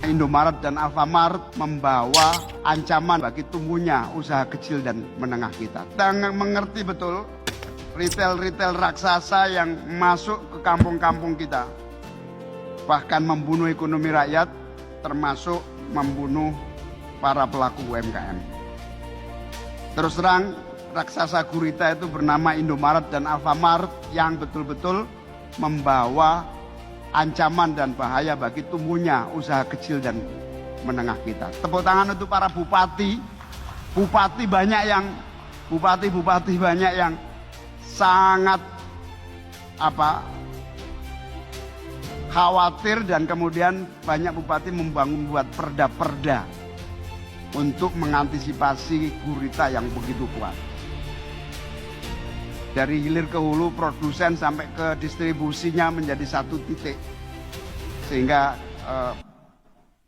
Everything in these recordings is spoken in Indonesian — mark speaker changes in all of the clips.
Speaker 1: Indomaret dan Alfamart membawa ancaman bagi tumbuhnya usaha kecil dan menengah kita. Kita mengerti betul retail-retail raksasa yang masuk ke kampung-kampung kita. Bahkan membunuh ekonomi rakyat, termasuk membunuh para pelaku UMKM. Terus terang, raksasa gurita itu bernama Indomaret dan Alfamart yang betul-betul membawa ancaman dan bahaya bagi tumbuhnya usaha kecil dan menengah kita. Tepuk tangan untuk para bupati. Bupati banyak yang sangat khawatir, dan kemudian banyak bupati buat perda-perda untuk mengantisipasi gurita yang begitu kuat. Dari hilir ke hulu, produsen sampai ke distribusinya menjadi satu titik. Sehingga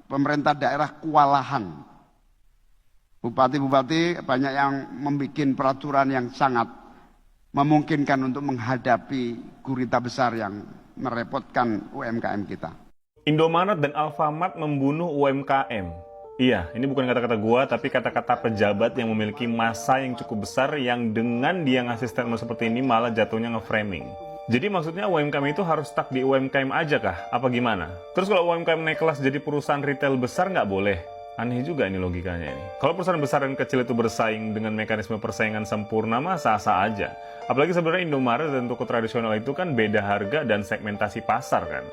Speaker 1: pemerintah daerah kewalahan. Bupati-bupati banyak yang membuat peraturan yang sangat memungkinkan untuk menghadapi gurita besar yang merepotkan UMKM kita.
Speaker 2: Indomaret dan Alfamart membunuh UMKM. Iya, ini bukan kata-kata gua, tapi kata-kata pejabat yang memiliki massa yang cukup besar yang dengan dia ngasih statement seperti ini malah jatuhnya nge-framing. Jadi maksudnya UMKM itu harus stuck di UMKM aja kah? Apa gimana? Terus kalau UMKM naik kelas jadi perusahaan retail besar nggak boleh? Aneh juga ini logikanya ini. Kalau perusahaan besar dan kecil itu bersaing dengan mekanisme persaingan sempurna mah sah-sah aja. Apalagi sebenarnya Indomaret dan toko tradisional itu kan beda harga dan segmentasi pasar kan.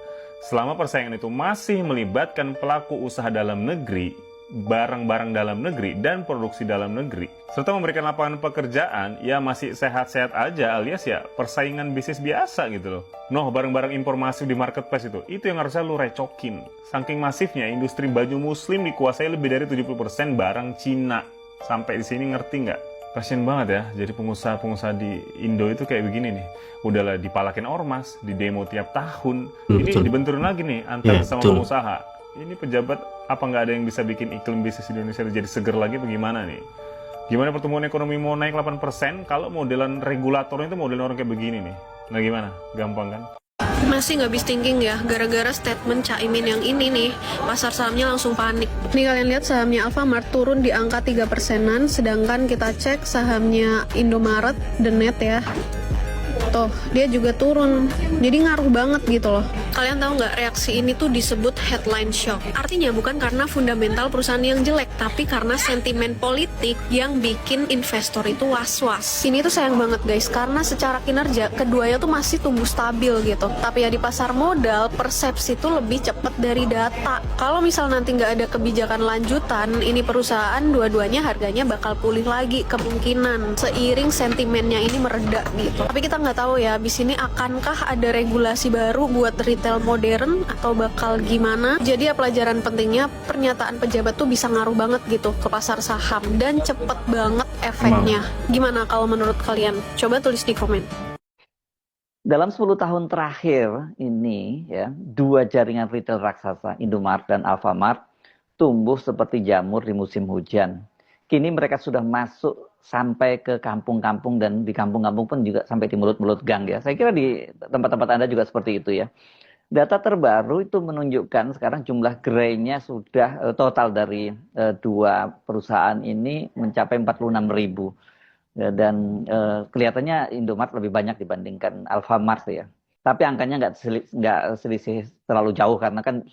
Speaker 2: Selama persaingan itu masih melibatkan pelaku usaha dalam negeri, barang-barang dalam negeri, dan produksi dalam negeri, serta memberikan lapangan pekerjaan, ya masih sehat-sehat aja, alias ya persaingan bisnis biasa gitu loh. Noh, barang-barang impor masif di marketplace itu yang harusnya lu recokin. Saking masifnya, industri baju muslim dikuasai lebih dari 70% barang Cina. Sampai di sini ngerti nggak? Kasian banget ya, jadi pengusaha-pengusaha di Indo itu kayak begini nih. Udahlah dipalakin ormas, di demo tiap tahun. Ini dibenturin lagi nih antar sama pengusaha. Ini pejabat apa nggak ada yang bisa bikin iklim bisnis Indonesia jadi seger lagi bagaimana nih? Gimana pertumbuhan ekonomi mau naik 8% kalau modelan regulatornya itu modelan orang kayak begini nih? Nah gimana? Gampang kan?
Speaker 3: Masih nggak habis thinking ya, gara-gara statement Caimin yang ini nih, pasar sahamnya langsung panik. Nih kalian lihat sahamnya Alfamart turun di angka 3%-an, sedangkan kita cek sahamnya Indomaret, The Net ya. Tuh, dia juga turun. Jadi ngaruh banget gitu loh. Kalian tahu nggak, reaksi ini tuh disebut headline shock. Artinya bukan karena fundamental perusahaan yang jelek, tapi karena sentimen politik yang bikin investor itu was-was. Ini tuh sayang banget guys, karena secara kinerja keduanya tuh masih tumbuh stabil gitu. Tapi ya di pasar modal, persepsi tuh lebih cepat dari data. Kalau misal nanti nggak ada kebijakan lanjutan, ini perusahaan dua-duanya harganya bakal pulih lagi kemungkinan seiring sentimennya ini mereda gitu. Tapi kita nggak tahu ya, abis ini akankah ada regulasi baru buat retail modern atau bakal gimana. Jadi ya pelajaran pentingnya, pernyataan pejabat tuh bisa ngaruh banget gitu ke pasar saham dan cepet banget efeknya. Gimana kalau menurut kalian? Coba tulis di komen.
Speaker 4: Dalam 10 tahun terakhir ini ya, dua jaringan retail raksasa Indomaret dan Alfamart tumbuh seperti jamur di musim hujan. Kini mereka sudah masuk sampai ke kampung-kampung, dan di kampung-kampung pun juga sampai di mulut-mulut gang ya. Saya kira di tempat-tempat Anda juga seperti itu ya. Data terbaru itu menunjukkan sekarang jumlah gerainya sudah total dari dua perusahaan ini mencapai 46.000. Dan kelihatannya Indomaret lebih banyak dibandingkan Alfamart ya. Tapi angkanya nggak selisih terlalu jauh, karena kan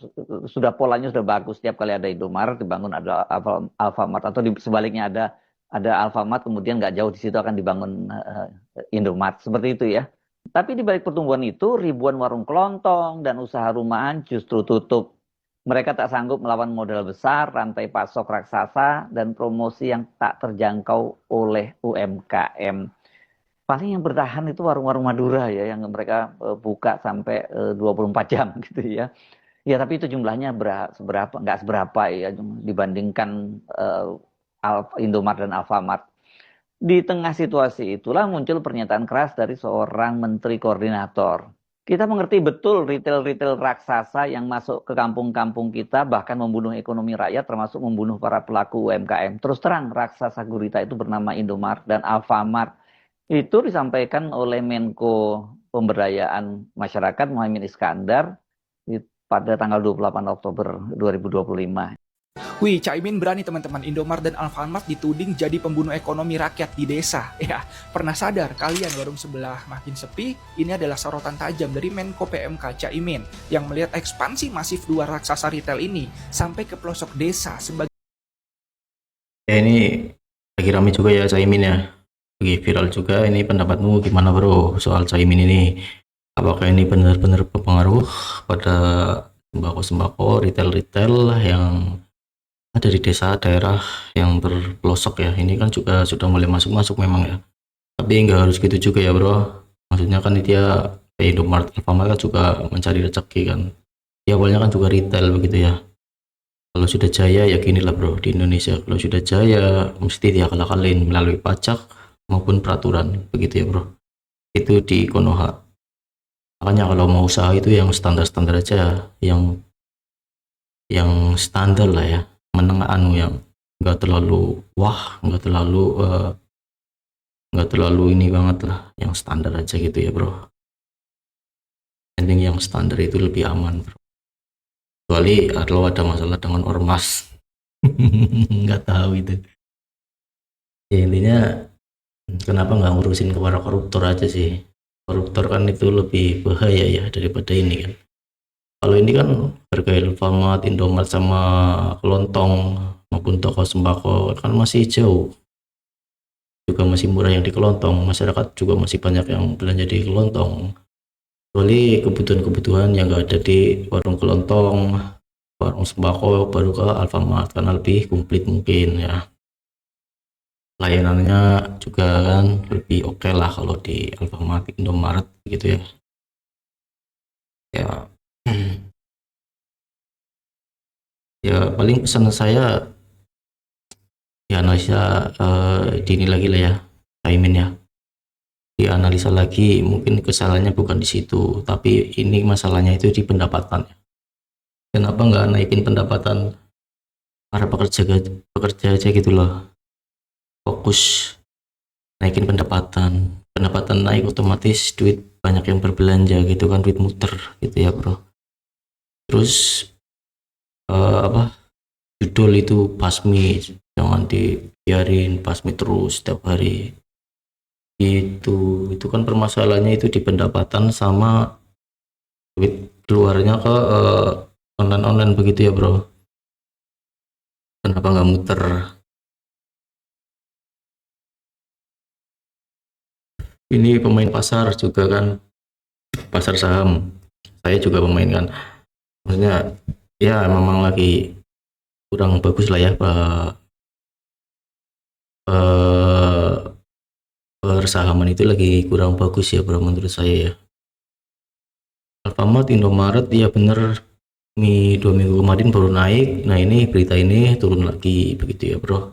Speaker 4: sudah polanya sudah bagus. Setiap kali ada Indomaret dibangun ada Alfamart, atau sebaliknya ada Alfamart kemudian nggak jauh di situ akan dibangun Indomaret, seperti itu ya. Tapi di balik pertumbuhan itu, ribuan warung kelontong dan usaha rumahan justru tutup. Mereka tak sanggup melawan modal besar, rantai pasok raksasa, dan promosi yang tak terjangkau oleh UMKM. Paling yang bertahan itu warung-warung Madura ya, yang mereka buka sampai 24 jam gitu ya. Ya tapi itu jumlahnya nggak seberapa ya dibandingkan Indomaret dan Alfamart. Di tengah situasi itulah muncul pernyataan keras dari seorang menteri koordinator. Kita mengerti betul retail-retail raksasa yang masuk ke kampung-kampung kita, bahkan membunuh ekonomi rakyat, termasuk membunuh para pelaku UMKM. Terus terang, raksasa gurita itu bernama Indomaret dan Alfamart. Itu disampaikan oleh Menko Pemberdayaan Masyarakat Muhaimin Iskandar pada tanggal 28 Oktober 2025.
Speaker 5: Wih, Caimin berani teman-teman. Indomart dan Alfamart dituding jadi pembunuh ekonomi rakyat di desa. Ya, pernah sadar kalian warung sebelah makin sepi? Ini adalah sorotan tajam dari Menko PMK Caimin yang melihat ekspansi masif dua raksasa retail ini sampai ke pelosok desa sebagai
Speaker 6: Ya ini lagi rame juga ya Caimin ya. Lagi viral juga. Ini pendapatmu gimana bro soal Caimin ini? Apakah ini benar-benar berpengaruh pada sembako-sembako retail-retail yang ada di desa daerah yang terpelosok ya? Ini kan juga sudah mulai masuk-masuk memang ya. Tapi nggak harus gitu juga ya bro. Maksudnya kan dia kayak Indomart, Alfamart kan juga mencari rezeki kan. Ya awalnya kan juga retail begitu ya. Kalau sudah jaya ya ginilah bro di Indonesia. Kalau sudah jaya mesti diakal-akalin melalui pajak maupun peraturan begitu ya bro. Itu di Konoha. Makanya kalau mau usaha itu yang standar-standar aja, yang standar lah ya, menengah yang nggak terlalu wah, nggak terlalu ini banget lah, yang standar aja gitu ya bro. Ending yang standar itu lebih aman bro. Kecuali kalau ada masalah dengan ormas, nggak tahu itu. Ya intinya kenapa nggak ngurusin kepada koruptor aja sih? Koruptor kan itu lebih bahaya ya daripada ini kan. Kalau ini kan harga Alfamart, Indomart sama kelontong maupun toko sembako kan masih jauh. Juga masih murah yang di kelontong. Masyarakat juga masih banyak yang belanja di kelontong. Kecuali kebutuhan-kebutuhan yang nggak ada di warung kelontong, warung sembako baru ke Alfamart karena lebih komplit mungkin ya. Layanannya juga kan lebih oke lah kalau di Alfamart, Indomaret gitu ya. Ya, ya paling pesan saya ya analisa dini lagi lah ya, Caimin ya. Dianalisa lagi, mungkin kesalahannya bukan di situ, tapi ini masalahnya itu di pendapatan. Kenapa nggak naikin pendapatan para pekerja aja gitu loh? Fokus naikin pendapatan naik otomatis duit banyak yang berbelanja gitu kan, duit muter gitu ya bro. Terus judul itu pasmi, jangan dibiarin pasmi terus setiap hari. Itu kan permasalahannya itu di pendapatan sama duit keluarnya ke online begitu ya bro. Kenapa nggak muter? Ini pemain pasar juga kan, pasar saham. Saya juga pemain kan. Maksudnya ya memang lagi kurang bagus lah ya persahaman itu lagi kurang bagus ya bro menurut saya ya. Alfamart, Indomaret ya bener, dua minggu kemarin baru naik. Nah ini berita ini turun lagi begitu ya bro.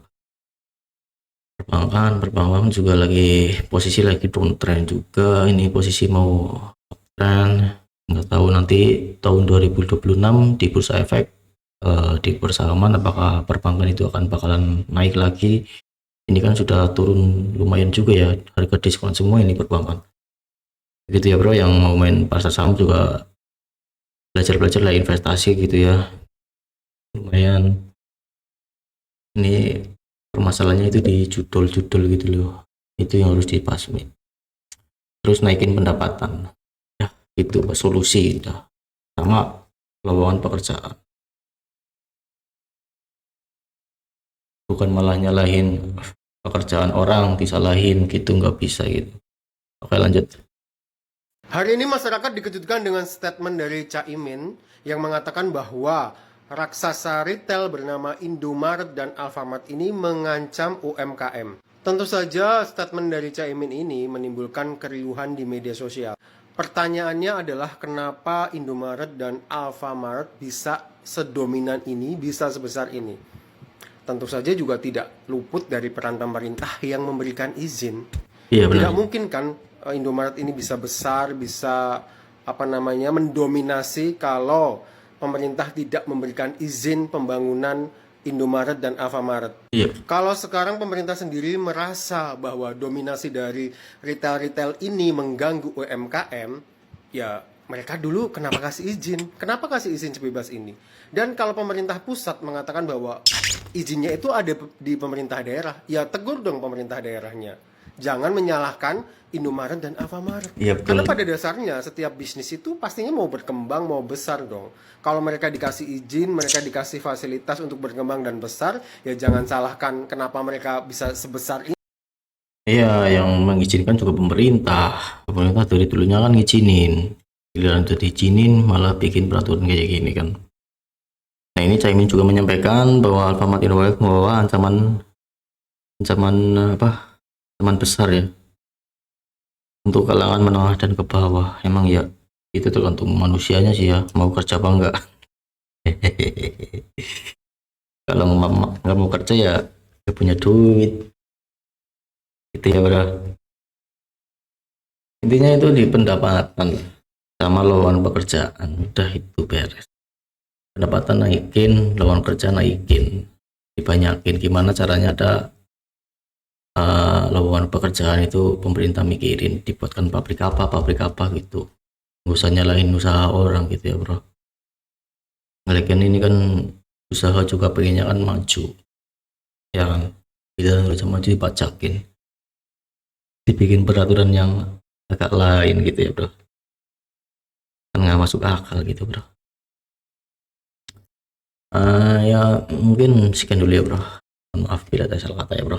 Speaker 6: Perbankan juga lagi posisi lagi downtrend juga. Ini posisi mau uptrend, nggak tahu nanti tahun 2026 di bursa efek di persahaman apakah perbankan itu akan bakalan naik lagi. Ini kan sudah turun lumayan juga ya, harga diskon semua ini perbankan gitu ya bro. Yang mau main pasar saham juga belajar lah investasi gitu ya, lumayan. Ini permasalahannya itu di judul gitu loh, itu yang harus dipasmi. Terus naikin pendapatan ya, itu solusi dah. Sama lowongan pekerjaan, bukan malah nyalahin pekerjaan orang, disalahin gitu, nggak bisa gitu. Oke lanjut.
Speaker 7: Hari ini masyarakat dikejutkan dengan statement dari Caimin yang mengatakan bahwa raksasa retail bernama Indomaret dan Alfamart ini mengancam UMKM. Tentu saja statement dari Caimin ini menimbulkan keriuhan di media sosial. Pertanyaannya adalah kenapa Indomaret dan Alfamart bisa sedominan ini, bisa sebesar ini? Tentu saja juga tidak luput dari peran pemerintah yang memberikan izin.
Speaker 6: Iya benar.
Speaker 7: Tidak mungkin kan Indomaret ini bisa besar, bisa mendominasi kalau pemerintah tidak memberikan izin pembangunan Indomaret dan Alfamart.
Speaker 6: Iya.
Speaker 7: Kalau sekarang pemerintah sendiri merasa bahwa dominasi dari retail-retail ini mengganggu UMKM, ya mereka dulu kenapa kasih izin? Kenapa kasih izin sebebas ini? Dan kalau pemerintah pusat mengatakan bahwa izinnya itu ada di pemerintah daerah, ya tegur dong pemerintah daerahnya. Jangan menyalahkan Indomaret dan Alfamart.
Speaker 6: Iya, betul.
Speaker 7: Karena pada dasarnya setiap bisnis itu pastinya mau berkembang, mau besar dong. Kalau mereka dikasih izin, mereka dikasih fasilitas untuk berkembang dan besar, ya jangan salahkan kenapa mereka bisa sebesar ini.
Speaker 6: Iya, yang mengizinkan juga pemerintah. Pemerintah dari dulunya kan ngizinin. Giliran udah diizinin malah bikin peraturan kayak gini kan. Nah, ini Caimin juga menyampaikan bahwa Alfamart Indomaret membawa ancaman ancaman besar ya untuk kalangan menengah dan ke bawah. Emang ya itu tergantung manusianya sih ya, mau kerja apa enggak. Kalau nggak mau kerja ya nggak punya duit gitu ya bro. Intinya itu di pendapatan sama lowongan pekerjaan, udah itu beres. Pendapatan naikin, lowongan kerja naikin, dibanyakin. Gimana caranya ada lowongan pekerjaan itu pemerintah mikirin, dibuatkan pabrik apa gitu, nggak usah nyalahin usaha orang gitu ya bro. Ngelikin ini kan usaha juga pengennya kan maju ya kan, kita nggak usah maju dipajakin, dibikin peraturan yang agak lain gitu ya bro, kan nggak masuk akal gitu bro. Ya mungkin sekian dulu ya bro, maaf bila ada salah kata ya bro.